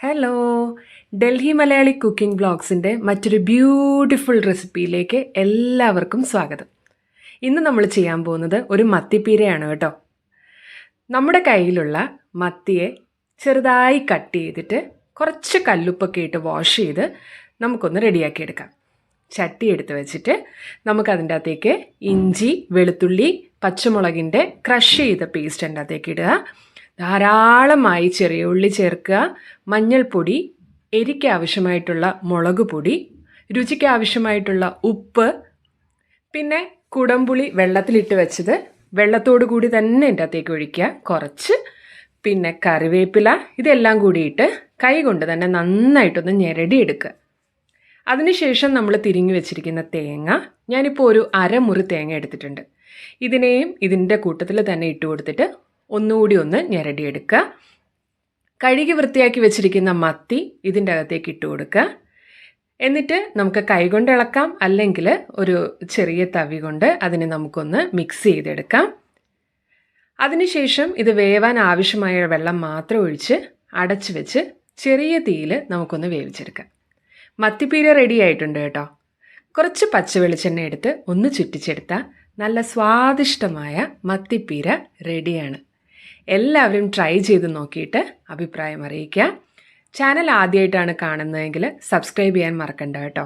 Hello, Delhi Malayali cooking ബ്ലോഗ്സിൻ്റെ മറ്റൊരു beautiful റെസിപ്പിയിലേക്ക് എല്ലാവർക്കും സ്വാഗതം. ഇന്ന് നമ്മൾ ചെയ്യാൻ പോകുന്നത് ഒരു മത്തിപ്പീരയാണ് കേട്ടോ. നമ്മുടെ കയ്യിലുള്ള മത്തിയെ ചെറുതായി കട്ട് ചെയ്തിട്ട് കുറച്ച് കല്ലുപ്പൊക്കെ ഇട്ട് വാഷ് ചെയ്ത് നമുക്കൊന്ന് റെഡിയാക്കി എടുക്കാം. ചട്ടി എടുത്ത് വെച്ചിട്ട് നമുക്കതിൻ്റെ അകത്തേക്ക് ഇഞ്ചി, വെളുത്തുള്ളി, പച്ചമുളകിൻ്റെ ക്രഷ് ചെയ്ത പേസ്റ്റ് അതിൻ്റെ അകത്തേക്ക് ഇടുക. ധാരാളമായി ചെറിയ ഉള്ളി ചേർക്കുക, മഞ്ഞൾപ്പൊടി, എരിക്ക് ആവശ്യമായിട്ടുള്ള മുളക് പൊടി, രുചിക്ക് ആവശ്യമായിട്ടുള്ള ഉപ്പ്, പിന്നെ കുടംപുളി വെള്ളത്തിലിട്ട് വെച്ചത് വെള്ളത്തോടു കൂടി തന്നെ എൻ്റെ അകത്തേക്ക് ഒഴിക്കുക കുറച്ച്, പിന്നെ കറിവേപ്പില, ഇതെല്ലാം കൂടിയിട്ട് കൈ കൊണ്ട് തന്നെ നന്നായിട്ടൊന്ന് ഞെരടിയെടുക്കുക. അതിനുശേഷം നമ്മൾ തിരിഞ്ഞു വെച്ചിരിക്കുന്ന തേങ്ങ, ഞാനിപ്പോൾ ഒരു അരമുറി തേങ്ങ എടുത്തിട്ടുണ്ട്. ഇതിനെയും ഇതിൻ്റെ കൂട്ടത്തിൽ തന്നെ ഇട്ട് കൊടുത്തിട്ട് ഒന്നുകൂടി ഒന്ന് ഞെരടിയെടുക്കുക. കഴുകി വൃത്തിയാക്കി വെച്ചിരിക്കുന്ന മത്തി ഇതിൻ്റെ അകത്തേക്ക് ഇട്ട് കൊടുക്കുക. എന്നിട്ട് നമുക്ക് കൈകൊണ്ട് ഇളക്കാം, അല്ലെങ്കിൽ ഒരു ചെറിയ തവി കൊണ്ട് അതിനെ നമുക്കൊന്ന് മിക്സ് ചെയ്തെടുക്കാം. അതിനുശേഷം ഇത് വേവാൻ ആവശ്യമായ വെള്ളം മാത്രം ഒഴിച്ച് അടച്ചു വെച്ച് ചെറിയ തീയിൽ നമുക്കൊന്ന് വേവിച്ചെടുക്കാം. മത്തിപ്പീര റെഡി ആയിട്ടുണ്ട് കേട്ടോ. കുറച്ച് പച്ച വെളിച്ചെണ്ണ എടുത്ത് ഒന്ന് ചുറ്റിച്ചെടുത്താൽ നല്ല സ്വാദിഷ്ടമായ മത്തിപ്പീര റെഡിയാണ്. എല്ലാവരും ട്രൈ ചെയ്ത് നോക്കിയിട്ട് അഭിപ്രായം അറിയിക്കുക. ചാനൽ ആദ്യമായിട്ടാണ് കാണുന്നതെങ്കിൽ സബ്സ്ക്രൈബ് ചെയ്യാൻ മറക്കണ്ട കേട്ടോ.